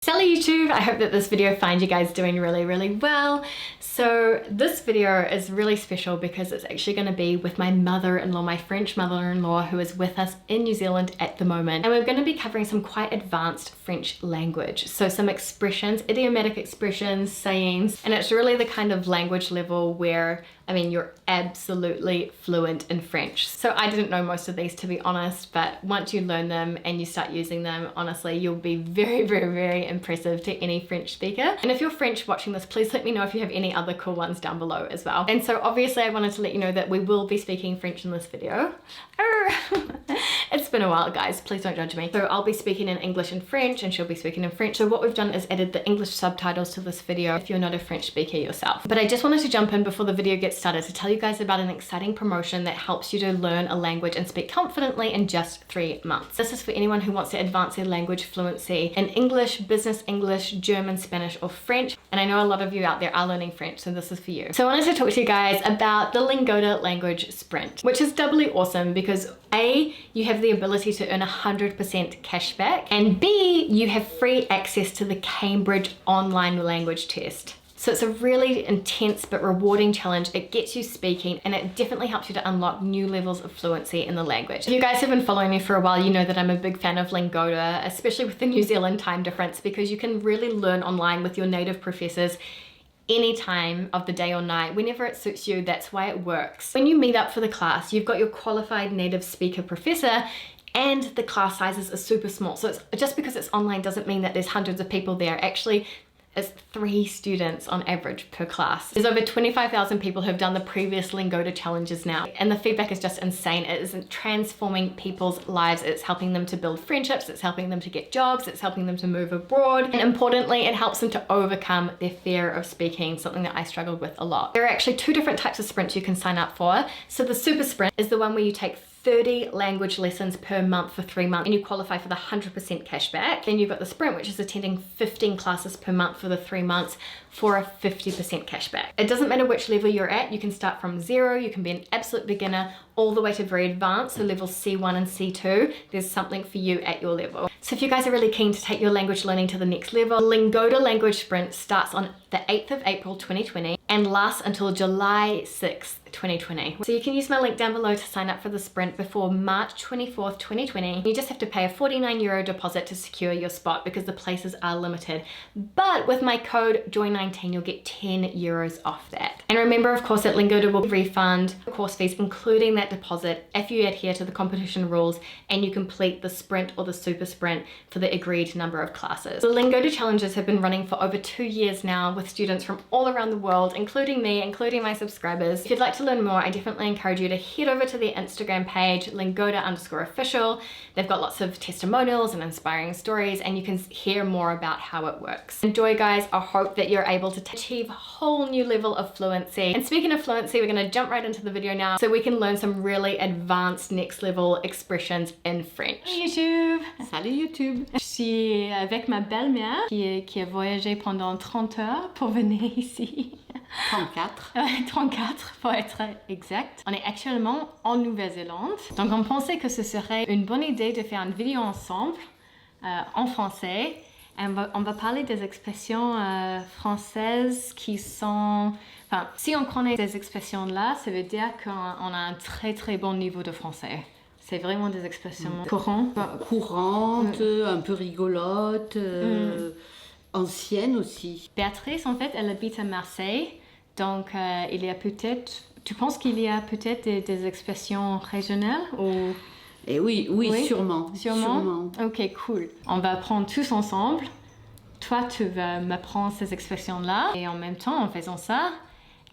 Salut YouTube! I hope that this video finds you guys doing really well. So this video is really special because it's actually going to be with my mother-in-law, my French mother-in-law, who is with us in New Zealand at the moment. And we're going to be covering some quite advanced French language. So some expressions, idiomatic expressions, sayings, and it's really the kind of language level where, I mean, you're absolutely fluent in French. So I didn't know most of these, to be honest, but once you learn them and you start using them, honestly, you'll be very impressive to any French speaker. And if you're French watching this, please let me know if you have any other cool ones down below as well. And so obviously I wanted to let you know that we will be speaking French in this video. It's been a while, guys, please don't judge me. So I'll be speaking in English and French, and she'll be speaking in French. So what we've done is added the English subtitles to this video if you're not a French speaker yourself. But I just wanted to jump in before the video gets started to tell you guys about an exciting promotion that helps you to learn a language and speak confidently in just 3 months. This is for anyone who wants to advance their language fluency in English, business English, German, Spanish, or French. And I know a lot of you out there are learning French, so this is for you. So I wanted to talk to you guys about the Lingoda Language Sprint, which is doubly awesome because A, you have the ability to earn 100% cashback, and B, you have free access to the Cambridge online language test. So it's a really intense but rewarding challenge. It gets you speaking, and it definitely helps you to unlock new levels of fluency in the language. If you guys have been following me for a while, you know that I'm a big fan of Lingoda, especially with the New Zealand time difference, because you can really learn online with your native professors any time of the day or night, whenever it suits you. That's why it works. When you meet up for the class, you've got your qualified native speaker professor, and the class sizes are super small. So it's, just because it's online doesn't mean that there's hundreds of people there. Actually, it's 3 students on average per class. There's over 25,000 people who have done the previous Lingoda challenges now, and the feedback is just insane. It is transforming people's lives. It's helping them to build friendships, it's helping them to get jobs, it's helping them to move abroad, and importantly, it helps them to overcome their fear of speaking, something that I struggled with a lot. There are actually 2 different types of sprints you can sign up for. So the super sprint is the one where you take 30 language lessons per month for 3 months and you qualify for the 100% cashback. Then you've got the sprint, which is attending 15 classes per month for the 3 months for a 50% cashback. It doesn't matter which level you're at. You can start from 0, you can be an absolute beginner, all the way to very advanced, so level C1 and C2. There's something for you at your level. So if you guys are really keen to take your language learning to the next level, Lingoda Language Sprint starts on the 8th of April 2020 and lasts until July 6th, 2020. So you can use my link down below to sign up for the sprint before March 24th, 2020. You just have to pay a €49 deposit to secure your spot because the places are limited. But with my code JOY19, you'll get €10 off that. And remember, of course, that Lingoda will refund course fees, including that deposit, if you adhere to the competition rules and you complete the sprint or the super sprint for the agreed number of classes. The Lingoda challenges have been running for over 2 years now with students from all around the world, including me, including my subscribers. If you'd like to learn more, I definitely encourage you to head over to their Instagram page, Lingoda_official. They've got lots of testimonials and inspiring stories, and you can hear more about how it works. Enjoy, guys. I hope that you're able to achieve a whole new level of fluency. And speaking of fluency, we're going to jump right into the video now so we can learn some really advanced next level expressions in French. Hey YouTube! Salut YouTube! Je suis avec ma belle-mère qui a voyagé pendant 30 heures pour venir ici. 34. 34 pour être exact. On est actuellement en Nouvelle-Zélande. Donc on pensait que ce serait une bonne idée de faire une vidéo ensemble en français. Et on va parler des expressions françaises qui sont... Enfin, si on connaît ces expressions-là, ça veut dire qu'on a un très bon niveau de français. C'est vraiment des expressions courantes. Courantes, un peu rigolotes, anciennes aussi. Béatrice, en fait, elle habite à Marseille. Donc, il y a peut-être... Tu penses qu'il y a peut-être des expressions régionales ou... Et oui, sûrement. Ok, cool. On va apprendre tous ensemble. Toi, tu vas m'apprendre ces expressions-là. Et en même temps, en faisant ça,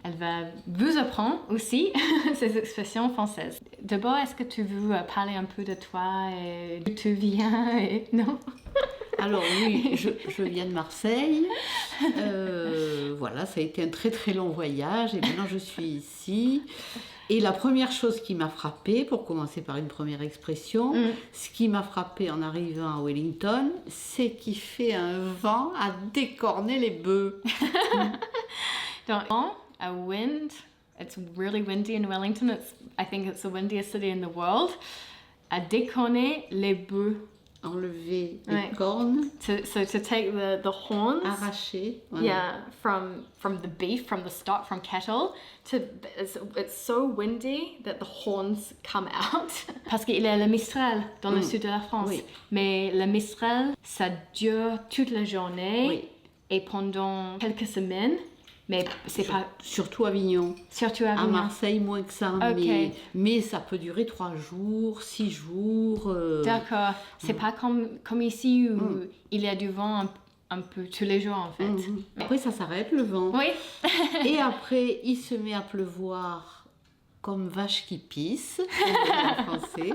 elle va vous apprendre aussi ces expressions françaises. D'abord, est-ce que tu veux parler un peu de toi et d'où tu viens et... Non? Alors oui, je viens de Marseille. Voilà, ça a été un très long voyage et maintenant je suis ici. Et la première chose qui m'a frappée, pour commencer par une première expression, ce qui m'a frappée en arrivant à Wellington, c'est qu'il fait un vent à décorner les bœufs. Donc, a wind, it's really windy in Wellington. I think it's the windiest city in the world. À décorner les bœufs. enlever les Ouais. cornes, So to take the horns, arracher. Voilà. yeah, from the beef, from the stock, from cattle, it's so windy that the horns come out. Parce qu'il y a le Mistral dans le sud de la France. Oui. Mais le Mistral, ça dure toute la journée Oui. et pendant quelques semaines. Mais c'est pas... Surtout à Avignon. Surtout à À Avignon. Marseille, moins que ça. Ok. Mais ça peut durer 3 jours, 6 jours. D'accord. C'est pas comme ici où il y a du vent un peu tous les jours en fait. Après, ça s'arrête le vent. Oui. Et après, il se met à pleuvoir comme vache qui pisse, en français.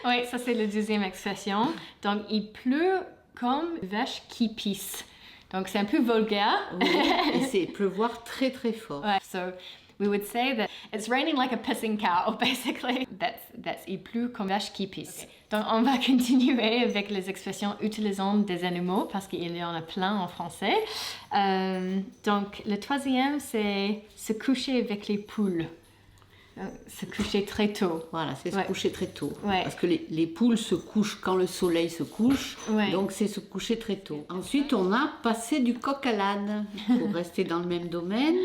Oui, ça c'est la deuxième expression. Donc il pleut comme vache qui pisse. Donc c'est un peu vulgaire. Oui. Et c'est pleuvoir très très fort. Ouais. So we would say that it's raining like a pissing cow, basically. That's il pleut comme vache qui pisse. Okay. Donc on va continuer avec les expressions utilisant des animaux parce qu'il y en a plein en français. Donc le troisième c'est se coucher avec les poules. Se coucher très tôt. Voilà, c'est se coucher très tôt. Ouais. Parce que les poules se couchent quand le soleil se couche, donc c'est se coucher très tôt. Ensuite, on a passé du coq à l'âne, pour rester dans le même domaine.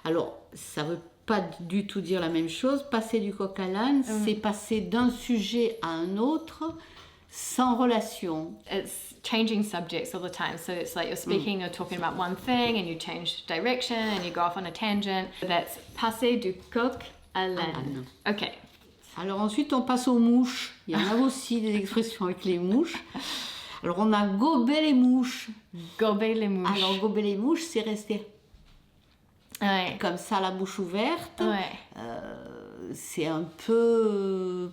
Alors, ça ne veut pas du tout dire la même chose. Passer du coq à l'âne, c'est passer d'un sujet à un autre sans relation. It's changing subjects all the time. So it's like you're speaking or talking about one thing and you change direction and you go off on a tangent. That's passer du coq à l'âne. Ok. Alors ensuite, on passe aux mouches. Il y en a aussi des expressions avec les mouches. Alors on a gober les mouches. Gober les mouches. Alors gober les mouches, c'est rester comme ça, la bouche ouverte. C'est un peu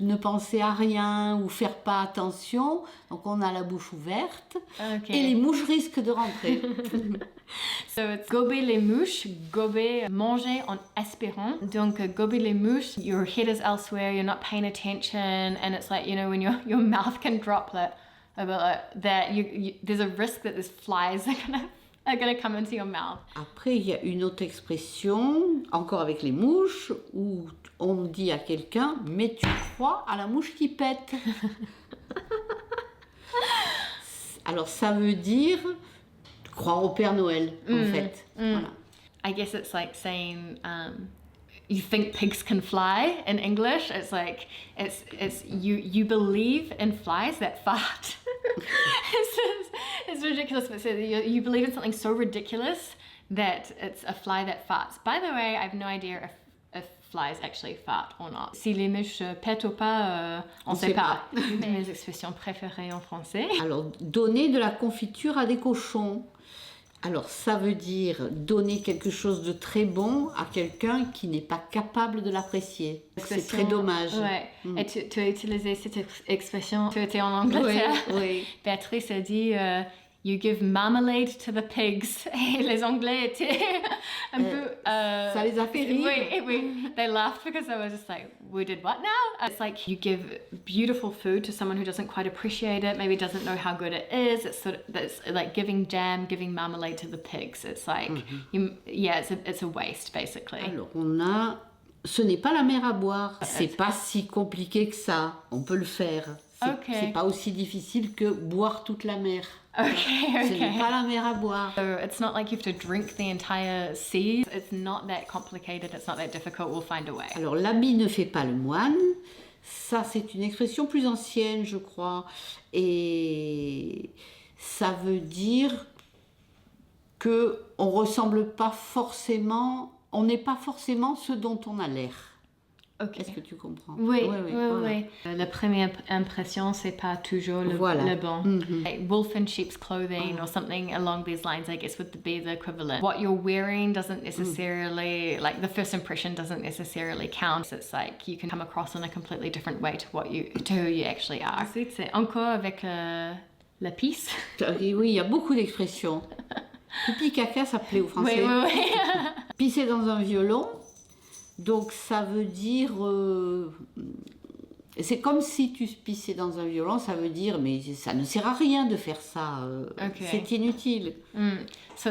ne penser à rien ou faire pas attention. Donc on a la bouche ouverte et les mouches risquent de rentrer. So it's gober les mouches, gober, manger en espérant. Donc gober les mouches, your head is elsewhere, you're not paying attention, and it's like, you know, when your mouth can drop that, there's a risk that these flies are gonna come into your mouth. Après, il y a une autre expression, encore avec les mouches, où on dit à quelqu'un, mais tu crois à la mouche qui pète. Alors ça veut dire croire au Père Noël, en fait. Voilà. I guess it's like saying you think pigs can fly in English. It's like it's you believe in flies that fart. It's ridiculous, but you believe in something so ridiculous that it's a fly that farts. By the way, I have no idea if flies actually fart or not. Si les mouches pètent ou pas, on ne sait pas. Mes expressions préférées en français. Alors, donner de la confiture à des cochons. Alors, ça veut dire donner quelque chose de très bon à quelqu'un qui n'est pas capable de l'apprécier. C'est très dommage. Ouais. Et tu as utilisé cette expression, tu étais en Angleterre. Oui. Béatrice a dit you give marmalade to the pigs. Et les Anglais étaient un peu... ça les a fait rire. Oui. They laughed because I was just like, we did what now? It's like you give beautiful food to someone who doesn't quite appreciate it, maybe doesn't know how good it is. It's like giving jam, giving marmalade to the pigs. It's like, it's a waste basically. Alors on a... Ce n'est pas la mer à boire. C'est pas si compliqué que ça. On peut le faire. C'est pas aussi difficile que boire toute la mer. Ce n'est pas la mer à boire. So it's not like you have to drink the entire sea. It's not that complicated. It's not that difficult. We'll find a way. Alors l'habit ne fait pas le moine. Ça, c'est une expression plus ancienne, je crois. Et ça veut dire que on ressemble pas forcément... On n'est pas forcément ce dont on a l'air. Est-ce que tu comprends? Oui. La première impression, c'est pas toujours le bon. Like wolf in sheep's clothing or something along these lines, I guess, would be the equivalent. What you're wearing doesn't necessarily, like the first impression doesn't necessarily count. It's like you can come across in a completely different way to who you actually are. Ensuite, c'est encore avec la pisse. Oui, il y a beaucoup d'expressions. Pipi caca, ça plaît aux Français. Oui. Pisser dans un violon, donc ça veut dire... c'est comme si tu pissais dans un violon, ça veut dire, mais ça ne sert à rien de faire ça, c'est inutile. So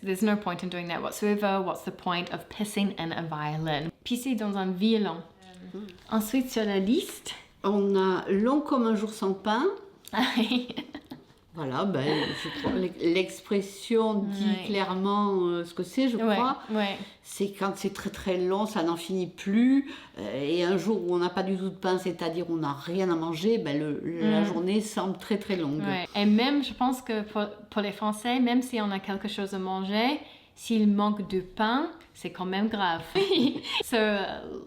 there's no point in doing that whatsoever. What's the point of pissing in a violin? Pisser dans un violon. Ensuite, sur la liste... On a long comme un jour sans pain. Voilà, ben, je crois l'expression dit clairement ce que c'est, je crois. C'est quand c'est très très long, ça n'en finit plus. Et un jour où on n'a pas du tout de pain, c'est-à-dire on n'a rien à manger, ben la journée semble très très longue. Et même, je pense que pour les Français, même si on a quelque chose à manger, s'il manque de pain, c'est quand même grave. So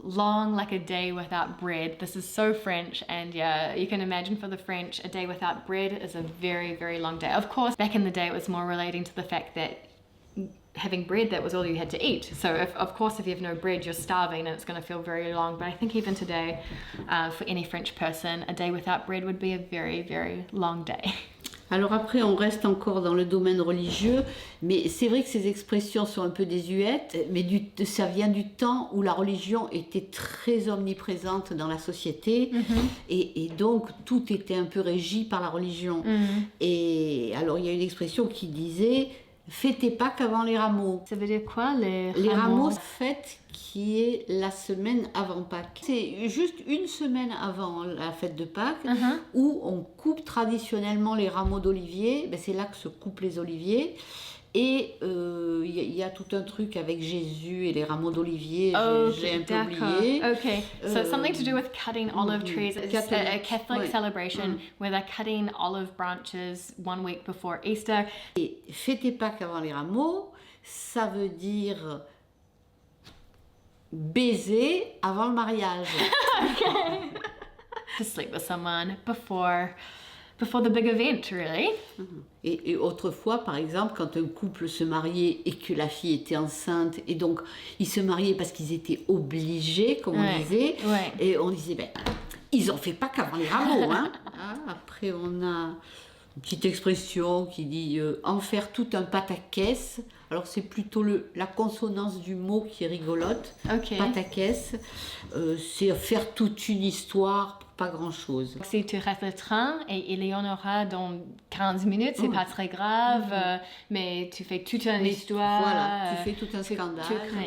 long like a day without bread. This is so French, and yeah, you can imagine for the French, a day without bread is a very, very long day. Of course, back in the day, it was more relating to the fact that having bread, that was all you had to eat. So of course, if you have no bread, you're starving and it's going to feel very long. But I think even today, for any French person, a day without bread would be a very, very long day. Alors après, on reste encore dans le domaine religieux, mais c'est vrai que ces expressions sont un peu désuètes, mais ça vient du temps où la religion était très omniprésente dans la société, et donc tout était un peu régi par la religion. Et alors il y a une expression qui disait « Fêter Pâques avant les Rameaux ». Ça veut dire quoi, les Rameaux? Les Rameaux, fête qui est la semaine avant Pâques. C'est juste une semaine avant la fête de Pâques où on coupe traditionnellement les rameaux d'olivier. Ben, c'est là que se coupent les oliviers. Et y a tout un truc avec Jésus et les rameaux d'olivier. J'ai un peu oublié. Okay, so something to do with cutting olive trees. It's a Catholic celebration where they're cutting olive branches 1 week before Easter. Et fêter Pâques avant les rameaux, ça veut dire baiser avant le mariage. Okay. To sleep with someone before the big event, really. Et autrefois, par exemple, quand un couple se mariait et que la fille était enceinte, et donc ils se mariaient parce qu'ils étaient obligés, comme on disait, et on disait, ben, ils ont fait pas qu'avant les rameaux, hein. Après, on a une petite expression qui dit en faire tout un pataquès. Alors c'est plutôt la consonance du mot qui est rigolote. Pataquès, c'est faire toute une histoire pour pas grand chose. Si tu rates le train et il y en aura dans 15 minutes, c'est pas très grave, mais tu fais toute une histoire. Voilà, tu fais tout un scandale.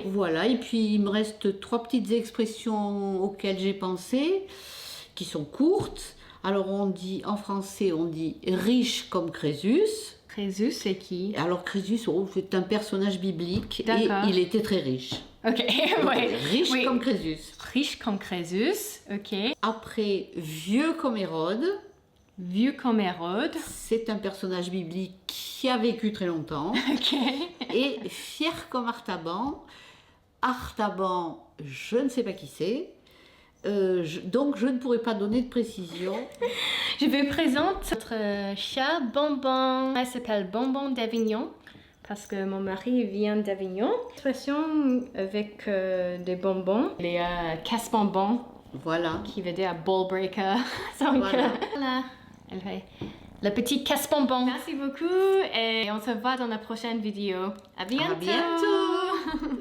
Voilà, et puis il me reste 3 petites expressions auxquelles j'ai pensé, qui sont courtes. Alors on dit, en français, on dit riche comme Crésus. Crésus, c'est qui? Alors Crésus, c'est un personnage biblique et il était très riche. Ok, riche comme Crésus. Riche comme Crésus, ok. Après, vieux comme Hérode. Vieux comme Hérode. C'est un personnage biblique qui a vécu très longtemps. Ok. Et fier comme Artaban. Artaban, je ne sais pas qui c'est. Donc je ne pourrais pas donner de précision. Je vous présente notre chat Bonbon. Elle s'appelle Bonbon d'Avignon parce que mon mari vient d'Avignon. Expression avec des bonbons. Les Casse bonbon. Voilà. Qui veut dire ball breaker. Donc, voilà. Elle fait le petit Casse bonbon. Merci beaucoup et on se voit dans la prochaine vidéo. À bientôt. À bientôt.